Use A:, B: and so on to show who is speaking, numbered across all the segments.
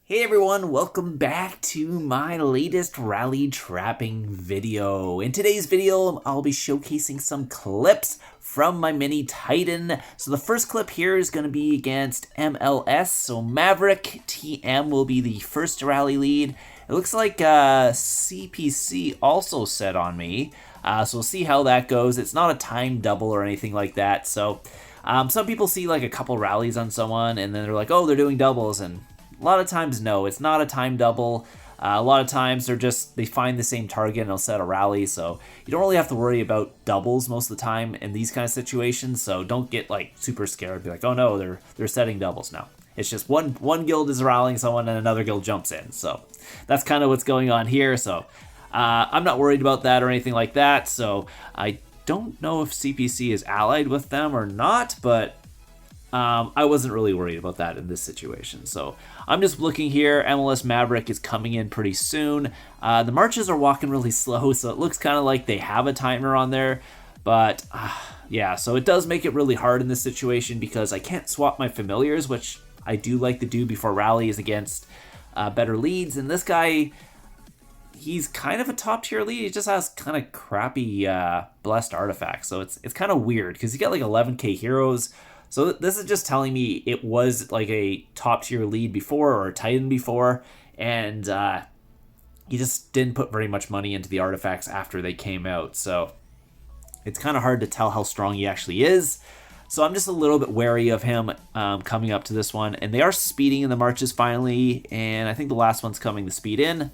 A: Hey everyone, welcome back to my latest rally trapping video. In today's video, I'll be showcasing some clips from my mini Titan. So the first clip here is going to be against MLS. So Maverick TM will be the first rally lead. It looks like CPC also set on me. So we'll see how that goes. It's not a time double or anything like that. So some people see like a couple rallies on someone and then they're like, oh, they're doing doubles, and a lot of times, no, it's not a time double. A lot of times they find the same target and they'll set a rally, so you don't really have to worry about doubles most of the time in these kind of situations. So don't get like super scared, be like, oh no, they're setting doubles now. It's just one guild is rallying someone and another guild jumps in. So that's kind of what's going on here. So I'm not worried about that or anything like that. So I don't know if CPC is allied with them or not, but I wasn't really worried about that in this situation. So I'm just looking here. MLS Maverick is coming in pretty soon. The marches are walking really slow, so it looks kind of like they have a timer on there. But yeah, so it does make it really hard in this situation because I can't swap my familiars, which I do like to do before rallies against better leads. And this guy, he's kind of a top tier lead. He just has kind of crappy blessed artifacts. So it's kind of weird because he got like 11k heroes. So this is just telling me it was like a top tier lead before or a Titan before, and he just didn't put very much money into the artifacts after they came out. So it's kind of hard to tell how strong he actually is. So I'm just a little bit wary of him coming up to this one. And they are speeding in the marches finally, and I think the last one's coming to speed in.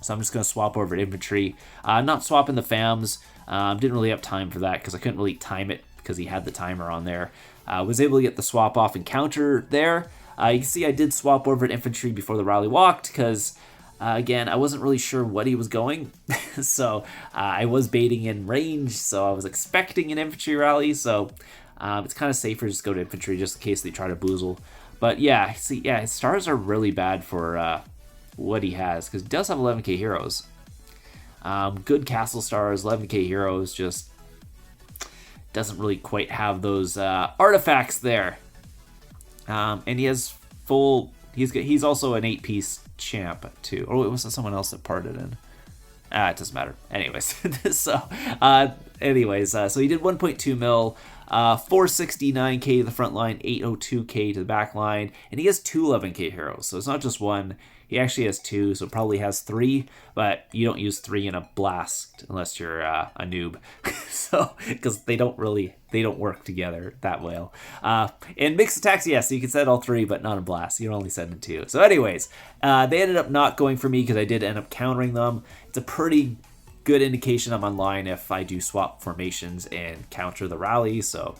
A: So I'm just going to swap over to infantry. Not swapping the FAMs. Didn't really have time for that because I couldn't really time it because he had the timer on there. Was able to get the swap off and counter there. You can see I did swap over to infantry before the rally walked because, again, I wasn't really sure what he was going. So I was baiting in range, so I was expecting an infantry rally. So it's kind of safer to just go to infantry just in case they try to boozle. But yeah, see, yeah, his stars are really bad for what he has because he does have 11k heroes. Good castle stars, 11k heroes, just doesn't really quite have those artifacts there. And he has full, he's also an 8-piece champ too. Or was it someone else that parted in? It doesn't matter. Anyways, so he did 1.2 mil, 469k to the front line, 802k to the back line, and he has two 11k heroes. So it's not just one. He actually has two, so probably has three, but you don't use three in a blast unless you're a noob. So, because they don't work together that well. In mixed attacks, yes, you can send all three, but not in blast. You're only sending two. So anyways, they ended up not going for me because I did end up countering them. It's a pretty good indication I'm online if I do swap formations and counter the rally. So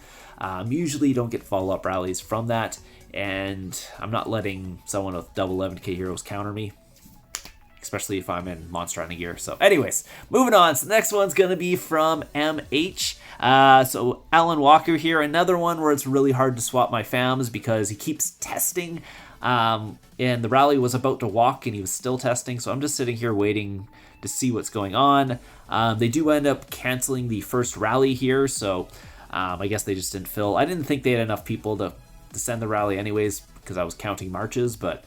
A: usually don't get follow-up rallies from that. And I'm not letting someone with double 11k heroes counter me, especially if I'm in monster hunting gear. So anyways, moving on. So the next one's going to be from MH. So Alan Walker here, another one where it's really hard to swap my FAMs because he keeps testing. And the rally was about to walk and he was still testing. So I'm just sitting here waiting to see what's going on. They do end up canceling the first rally here. So I guess they just didn't fill. I didn't think they had enough people to send the rally anyways because I was counting marches, but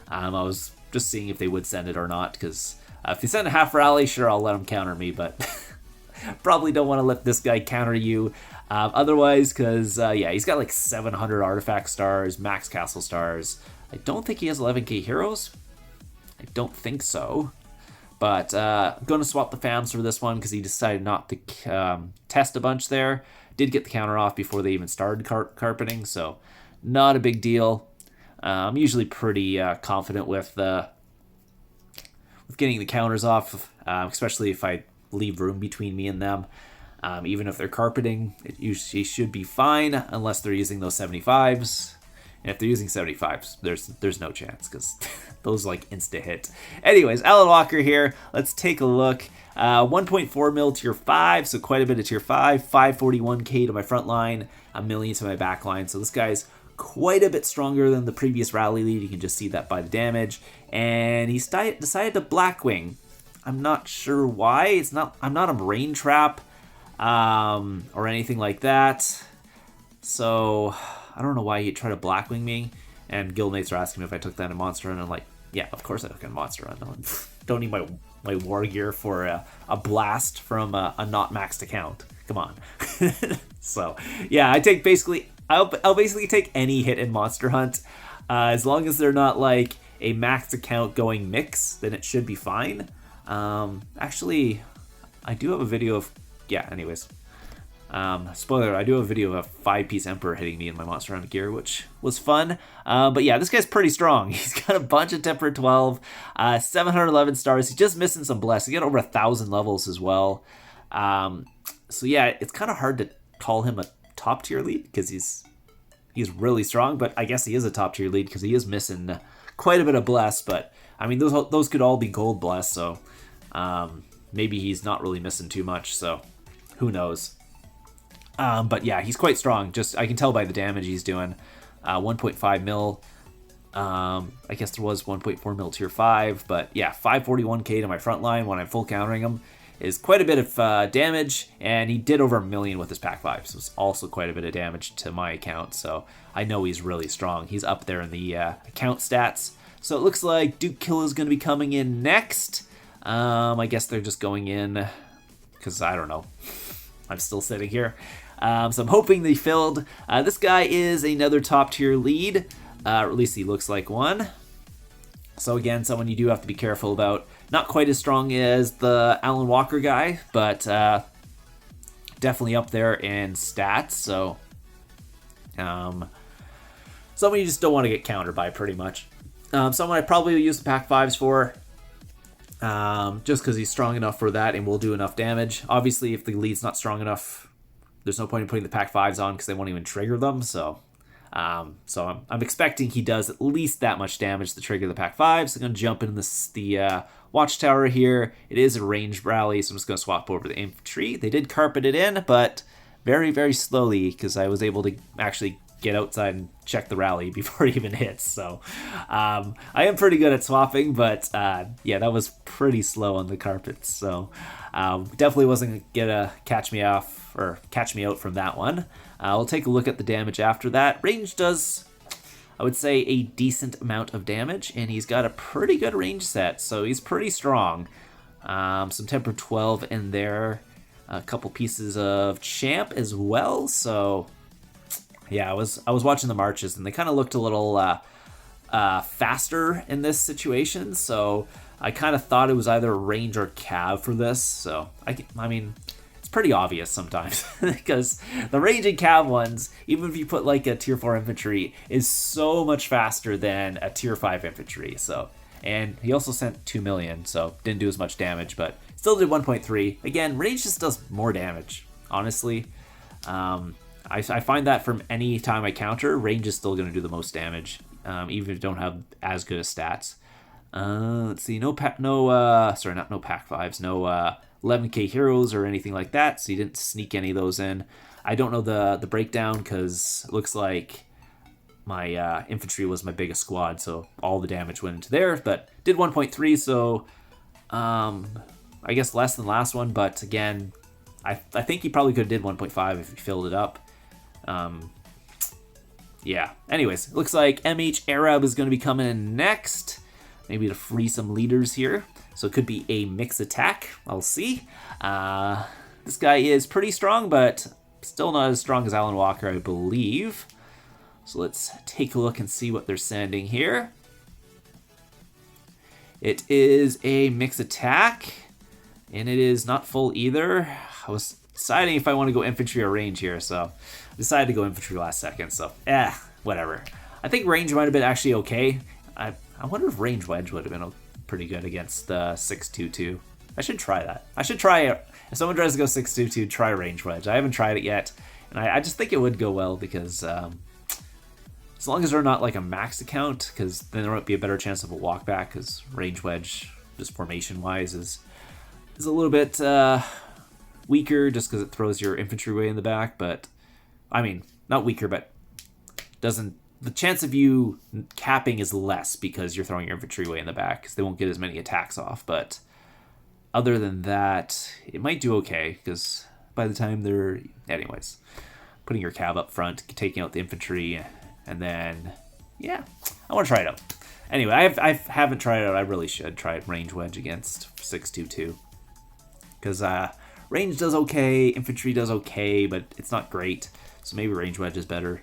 A: I was just seeing if they would send it or not because if they send a half rally, sure, I'll let them counter me, but probably don't want to let this guy counter you otherwise because yeah, he's got like 700 artifact stars, max castle stars. I don't think he has 11k heroes. I don't think so, but I'm going to swap the FAMs for this one because he decided not to test a bunch there. Did get the counter off before they even started carpeting, so not a big deal. I'm usually pretty confident with getting the counters off, especially if I leave room between me and them. Even if they're carpeting, it usually should be fine unless they're using those 75s. And if they're using 75s, there's no chance because those like insta hit. Anyways, Alan Walker here. Let's take a look. 1.4 mil tier 5, so quite a bit of tier 5. 541k to my front line, a million to my back line. So this guy's quite a bit stronger than the previous rally lead. You can just see that by the damage. And he decided to Blackwing. I'm not sure why. I'm not a brain trap or anything like that. So I don't know why he'd try to Blackwing me. And guildmates are asking me if I took that in Monster Hunt, and I'm like, yeah, of course I took it in Monster Hunt. Don't need my war gear for a blast from a not maxed account. Come on. So yeah, I'll basically take any hit in Monster Hunt, as long as they're not like a maxed account going mix, then it should be fine. Actually, I do have a video of, yeah, anyways. Spoiler, I do have a video of a 5-piece Emperor hitting me in my Monster Hunter gear, which was fun. But yeah, this guy's pretty strong. He's got a bunch of Temper 12, 711 stars. He's just missing some Bless. He got over 1,000 levels as well. So yeah, it's kind of hard to call him a top tier lead because he's really strong, but I guess he is a top tier lead because he is missing quite a bit of Bless. But I mean, those could all be gold Bless, so maybe he's not really missing too much, so who knows. But yeah, he's quite strong. Just I can tell by the damage he's doing. 1.5 mil. I guess there was 1.4 mil tier 5, but yeah, 541k to my front line when I'm full countering him is quite a bit of damage, and he did over 1 million with his pack 5, so it's also quite a bit of damage to my account, so I know he's really strong. He's up there in the account stats. So it looks like Duke Kill is going to be coming in next. I guess they're just going in because I don't know. I'm still sitting here. So I'm hoping they filled. This guy is another top tier lead. At least he looks like one. So again, someone you do have to be careful about. Not quite as strong as the Alan Walker guy, but definitely up there in stats. So someone you just don't want to get countered by pretty much. Someone I probably will use the pack 5s for. Just because he's strong enough for that and will do enough damage. Obviously, if the lead's not strong enough, there's no point in putting the pack 5s on because they won't even trigger them. So I'm expecting he does at least that much damage to trigger the pack 5s. So I'm going to jump into the Watchtower here. It is a ranged rally, so I'm just going to swap over the infantry. They did carpet it in, but very, very slowly because I was able to actually get outside and check the rally before it even hits. So I am pretty good at swapping, but yeah, that was pretty slow on the carpets. So definitely wasn't gonna catch me off or catch me out from that one. We'll take a look at the damage after that. Range does, I would say, a decent amount of damage, and he's got a pretty good range set, so he's pretty strong. Some Temper 12 in there, a couple pieces of Champ as well, so yeah, I was watching the marches, and they kind of looked a little faster in this situation, so I kind of thought it was either range or cav for this. So I mean, it's pretty obvious sometimes because the range and cav ones, even if you put like a tier 4 infantry, is so much faster than a tier 5 infantry. So, and he also sent 2 million, so didn't do as much damage, but still did 1.3. Again, range just does more damage, honestly. I find that from any time I counter, range is still going to do the most damage, even if you don't have as good as stats. Let's see, no pack 5s, no 11k heroes or anything like that, so you didn't sneak any of those in. I don't know the breakdown because it looks like my infantry was my biggest squad, so all the damage went into there, but did 1.3, so I guess less than last one, but again, I think he probably could have did 1.5 if he filled it up. Yeah, anyways, it looks like MH Arab is going to be coming in next, maybe to free some leaders here, so it could be a mix attack. I'll see. This guy is pretty strong, but still not as strong as Alan Walker, I believe. So let's take a look and see what they're sending here. It is a mix attack, and it is not full either. I was deciding if I want to go infantry or range here, so I decided to go infantry last second, so whatever. I think range might have been actually okay. I wonder if range wedge would have been pretty good against 622. I should try that. I should try it. If someone tries to go 622, try range wedge. I haven't tried it yet, and I just think it would go well because as long as they're not like a max account, because then there might be a better chance of a walk back, because range wedge, just formation wise, is a little bit weaker just because it throws your infantry way in the back, but I mean, not weaker, but the chance of you capping is less because you're throwing your infantry way in the back because they won't get as many attacks off. But other than that, it might do okay because by the time anyways, putting your cav up front, taking out the infantry, and then yeah, I want to try it out. Anyway, I haven't tried it out. I really should try it range wedge against 622. Because range does okay, infantry does okay, but it's not great. So maybe range wedge is better.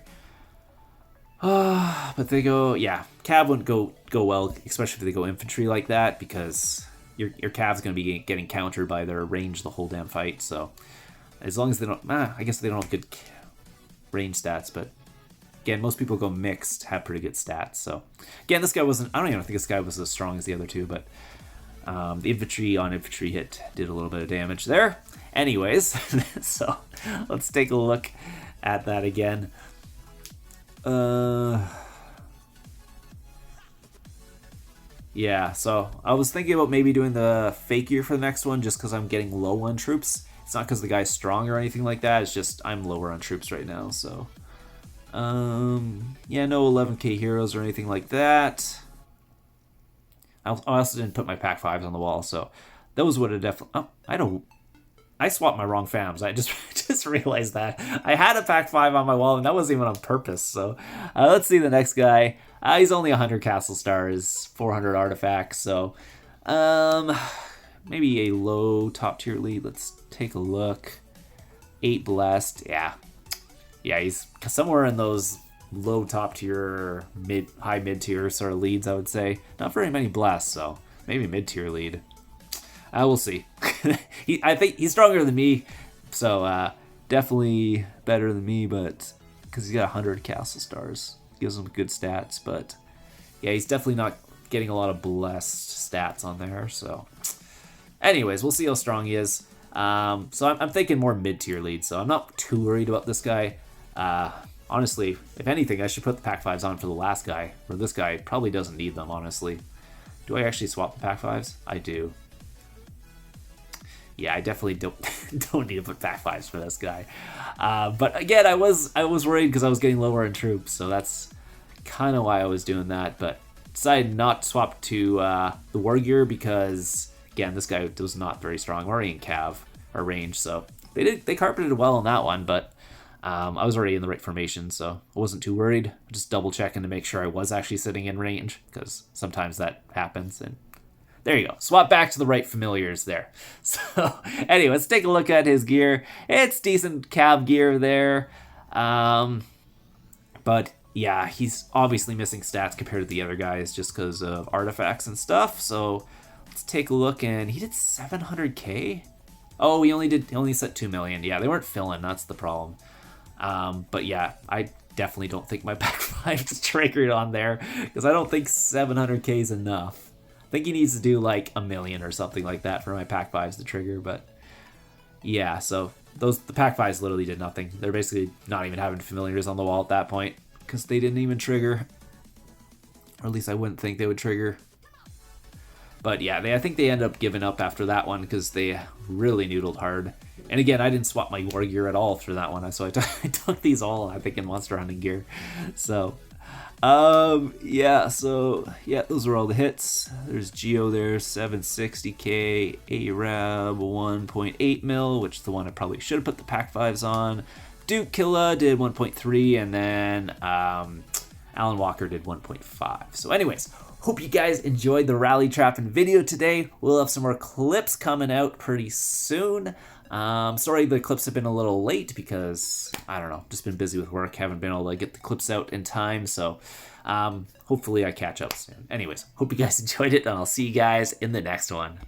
A: But they go, yeah, cav wouldn't go well, especially if they go infantry like that, because your cav's going to be getting countered by their range the whole damn fight. So as long as they don't, I guess they don't have good range stats, but again, most people go mixed, have pretty good stats. So again, this guy wasn't, I don't even think this guy was as strong as the other two, but the infantry on infantry hit did a little bit of damage there. Anyways, so let's take a look at that again. Yeah, so I was thinking about maybe doing the fake gear for the next one just because I'm getting low on troops. It's not because the guy's strong or anything like that, it's just I'm lower on troops right now, so. Yeah, no 11k heroes or anything like that. I also didn't put my pack 5s on the wall, so those would have definitely. Oh, I swapped my wrong fams. I just realized that I had a pack 5 on my wall, and that wasn't even on purpose. So let's see the next guy. He's only 100 castle stars, 400 artifacts. So maybe a low top tier lead. Let's take a look. 8 blessed. Yeah, he's somewhere in those low top tier, high mid tier sort of leads, I would say. Not very many blessed, so maybe mid tier lead. We'll see. I think he's stronger than me, so definitely better than me, but because he's got 100 castle stars, gives him good stats. But yeah, he's definitely not getting a lot of blessed stats on there. So, anyways, we'll see how strong he is. So I'm thinking more mid tier lead, so I'm not too worried about this guy. Honestly, if anything, I should put the pack 5s on for the last guy, or this guy probably doesn't need them, honestly. Do I actually swap the pack 5s? I do. Yeah, I definitely don't need to put pack 5s for this guy. But again, I was worried because I was getting lower in troops, so that's kind of why I was doing that. But decided not to swap to the war gear because, again, this guy was not very strong. We're already in cav, or range, so they carpeted well on that one, but I was already in the right formation, so I wasn't too worried. Just double checking to make sure I was actually sitting in range, because sometimes that happens. And there you go. Swap back to the right familiars there. So anyway, let's take a look at his gear. It's decent cav gear there. But yeah, he's obviously missing stats compared to the other guys just because of artifacts and stuff. So let's take a look, and he did 700k. Oh, he only set 2 million. Yeah, they weren't filling. That's the problem. But yeah, I definitely don't think my pack 5 is triggered on there because I don't think 700k is enough. I think he needs to do like 1 million or something like that for my pack 5s to trigger. But yeah, so the pack 5s literally did nothing. They're basically not even having familiars on the wall at that point because they didn't even trigger, or at least I wouldn't think they would trigger. But yeah, I think they end up giving up after that one because they really noodled hard. And again, I didn't swap my war gear at all for that one, so I took these all, I think, in monster hunting gear. So, yeah, those are all the hits. There's Geo there, 760k, Arab, 1.8 mil, which is the one I probably should have put the pack 5s on. Duke Killa did 1.3, and then Alan Walker did 1.5. So anyways, hope you guys enjoyed the rally trapping video today. We'll have some more clips coming out pretty soon. Sorry the clips have been a little late because, I don't know, just been busy with work, haven't been able to get the clips out in time, so hopefully I catch up soon. Anyways, hope you guys enjoyed it, and I'll see you guys in the next one.